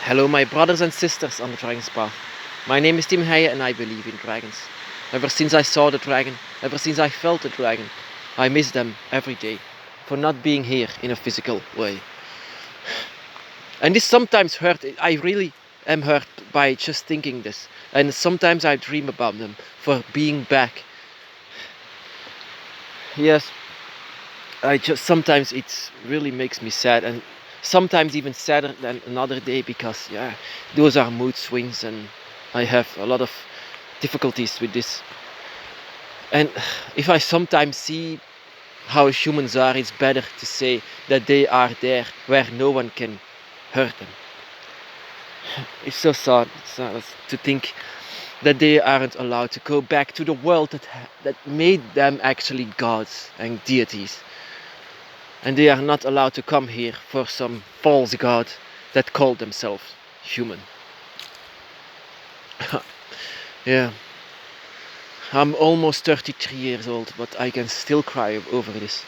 Hello, my brothers and sisters on the Dragon's Path. My name is Tim Heijen and I believe in dragons. Ever since I saw the dragon, ever since I felt the dragon, I miss them every day for not being here in a physical way. And this sometimes hurt. I really am hurt by just thinking this. And sometimes I dream about them for being back. Yes, sometimes it really makes me sad, and sometimes even sadder than another day, because those are mood swings and I have a lot of difficulties with this. And if I sometimes see how humans are, it's better to say that they are there where no one can hurt them. It's so sad to think that they aren't allowed to go back to the world that made them actually gods and deities. And they are not allowed to come here for some false god that called themselves human. Yeah. I'm almost 33 years old, but I can still cry over this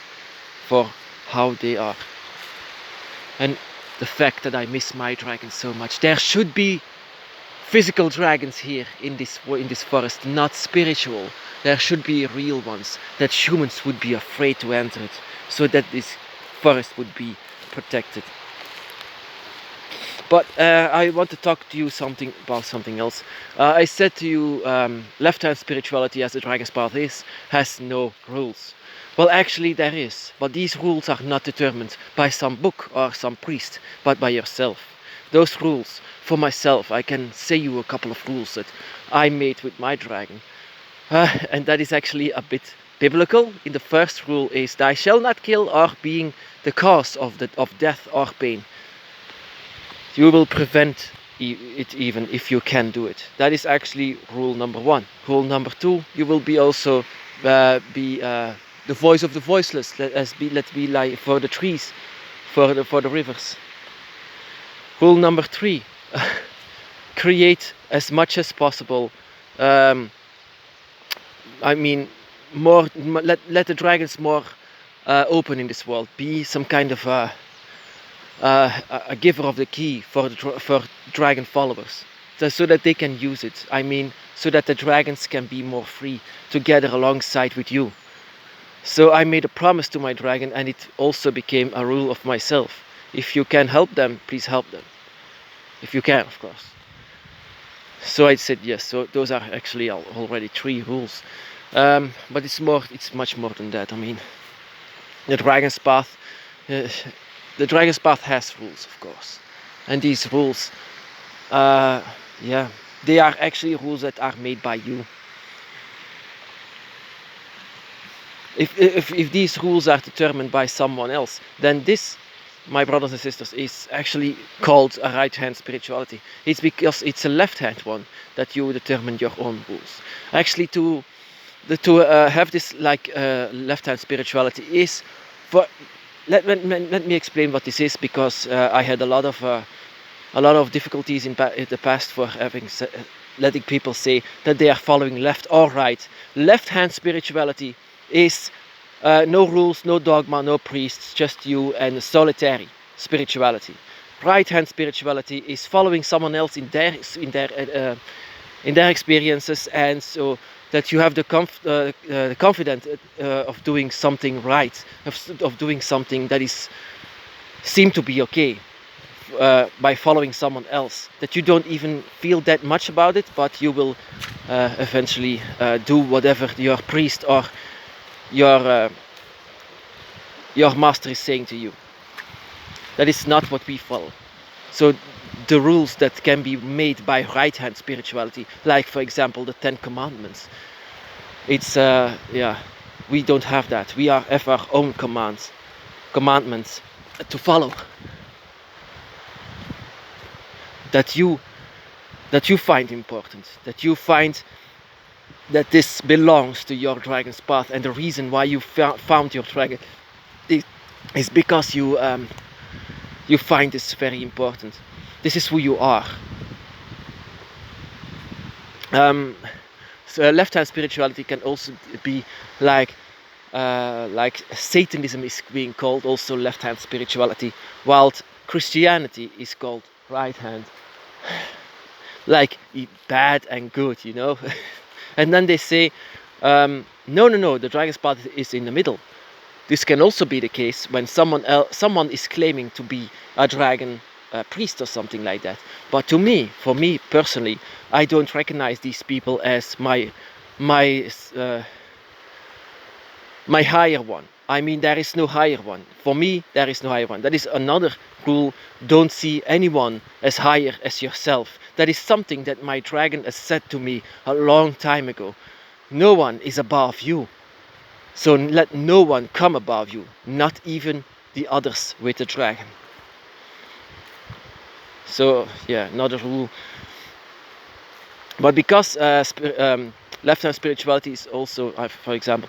for how they are. And the fact that I miss my dragons so much. There should be physical dragons here in this forest, not spiritual. There should be real ones that humans would be afraid to enter it, so that this forest would be protected. But I want to talk to you about something else. I said to you, left-hand spirituality, as the Dragon's Path has no rules. Well, actually there is, but these rules are not determined by some book or some priest, but by yourself. Those rules, for myself, I can say you a couple of rules that I made with my dragon. And that is actually a bit biblical. In the first rule is, thou shalt not kill, or being the cause of death or pain. You will prevent it even if you can do it. That is actually rule number 1. Rule number 2, you will be also be the voice of the voiceless. Let's be like for the trees, for the rivers. Rule number 3, create as much as possible. Let the dragons more open in this world. Be some kind of a giver of the key for dragon followers, so that they can use it. So that the dragons can be more free together alongside with you. So I made a promise to my dragon, and it also became a rule of myself. If you can help them, please help them. If you can, of course. So I said yes. So those are actually already 3 rules. But it's much more than that. The Dragon's Path. The Dragon's Path has rules, of course, and these rules, they are actually rules that are made by you. If these rules are determined by someone else, then this, my brothers and sisters, is actually called a right-hand spirituality. It's because it's a left-hand one that you determine your own rules. Actually, to have this left-hand spirituality is for. Let me explain what this is, because I had a lot of difficulties in the past for letting people say that they are following left or right. Left-hand spirituality is no rules, no dogma, no priests, just you and solitary spirituality. Right-hand spirituality is following someone else in their experiences, and so that you have the confidence of doing something right, of doing something that seem to be okay by following someone else. That you don't even feel that much about it, but you will eventually do whatever your priest or your master is saying to you. That is not what we follow. So the rules that can be made by right-hand spirituality, like for example the 10 Commandments, we don't have that. We have our own commandments to follow. That you find important. That you find that this belongs to your Dragon's Path, and the reason why you found your dragon is because you find this very important. This is who you are. So left-hand spirituality can also be like Satanism is being called also left-hand spirituality, while Christianity is called right hand, like bad and good, you know. And then they say, no, the dragon's path is in the middle. This can also be the case when someone is claiming to be a dragon priest or something like that. But for me personally, I don't recognize these people as my my higher one. I mean, there is no higher one. For me, there is no higher one. That is another rule. Don't see anyone as higher as yourself. That is something that my dragon has said to me a long time ago. No one is above you. So let no one come above you, not even the others with the dragon. So yeah, another rule. But because left-hand spirituality is also, for example,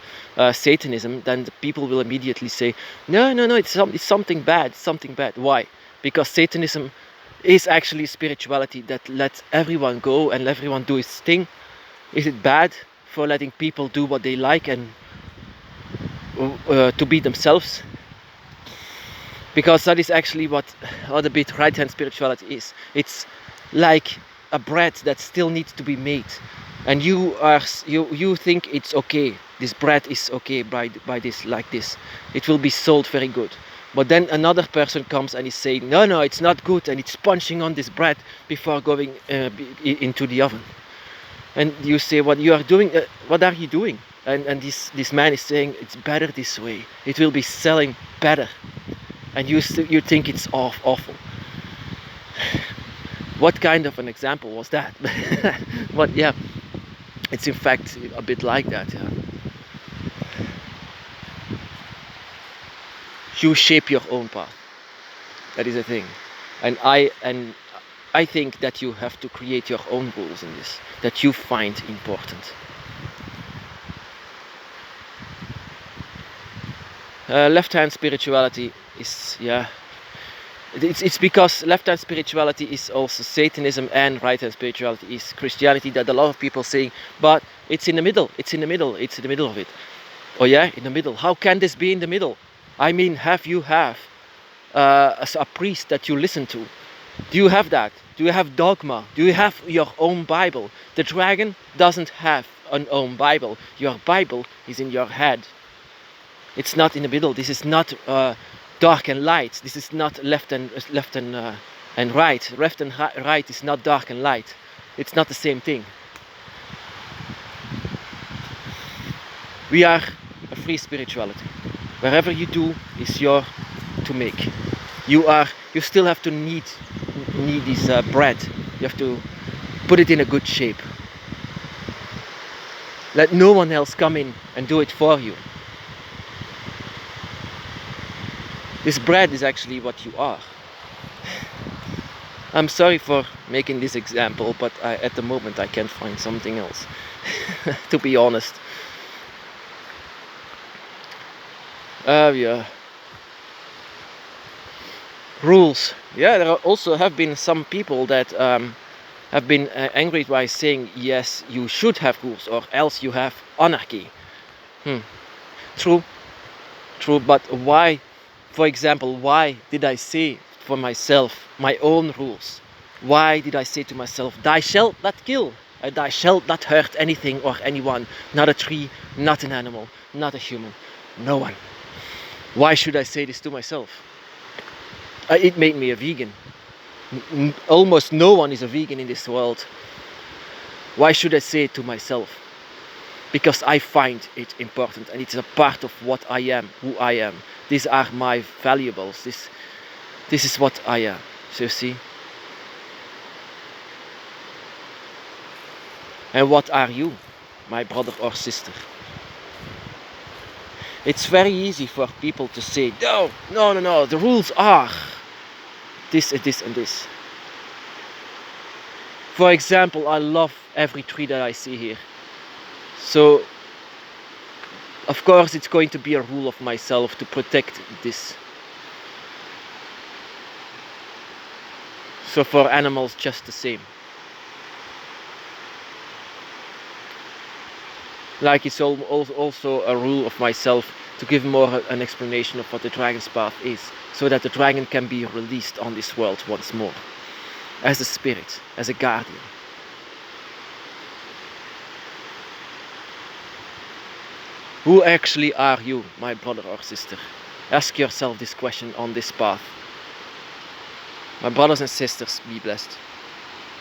Satanism, then the people will immediately say, no, it's something bad, something bad. Why? Because Satanism is actually spirituality that lets everyone go and everyone do his thing. Is it bad for letting people do what they like and to be themselves? Because that is actually what other bit right-hand spirituality is. It's like a bread that still needs to be made, and you think it's okay. This bread is okay by this, like this. It will be sold very good. But then another person comes and is saying, no, it's not good, and it's punching on this bread before going into the oven. And you say, what you are doing? What are you doing? And this man is saying, it's better this way. It will be selling better. And you think it's awful. What kind of an example was that? But yeah, it's in fact a bit like that. Yeah. You shape your own path. That is a thing, and I think that you have to create your own rules in this that you find important. Left-hand spirituality is, yeah, it's because left-hand spirituality is also Satanism and right-hand spirituality is Christianity, that a lot of people say, but it's in the middle, it's in the middle of it. Oh yeah, in the middle. How can this be in the middle? I mean, you have a priest that you listen to? Do you have that? Do you have dogma? Do you have your own Bible? The dragon doesn't have an own Bible. Your Bible is in your head. It's not in the middle. This is not dark and light. This is not left and right. Left and right is not dark and light. It's not the same thing. We are a free spirituality. Wherever you do is your to make. You still have to knead this bread. You have to put it in a good shape. Let no one else come in and do it for you. This bread is actually what you are. I'm sorry for making this example, but at the moment I can't find something else. To be honest. Yeah. Rules. Yeah, there also have been some people that have been angry by saying, yes, you should have rules, or else you have anarchy. True, but why? For example, why did I say for myself my own rules? Why did I say to myself, thou shalt not kill, thou shalt not hurt anything or anyone, not a tree, not an animal, not a human, no one? Why should I say this to myself? It made me a vegan. Almost no one is a vegan in this world. Why should I say it to myself? Because I find it important and it's a part of what I am, who I am. These are my valuables. This is what I am. So you see? And what are you, my brother or sister? It's very easy for people to say, no, the rules are this and this and this. For example, I love every tree that I see here. So, of course, it's going to be a rule of myself to protect this. So for animals, just the same. Like it's also a rule of myself to give more an explanation of what the dragon's path is, so that the dragon can be released on this world once more. as a spirit, as a guardian. Who actually are you, my brother or sister? Ask yourself this question on this path. My brothers and sisters, be blessed.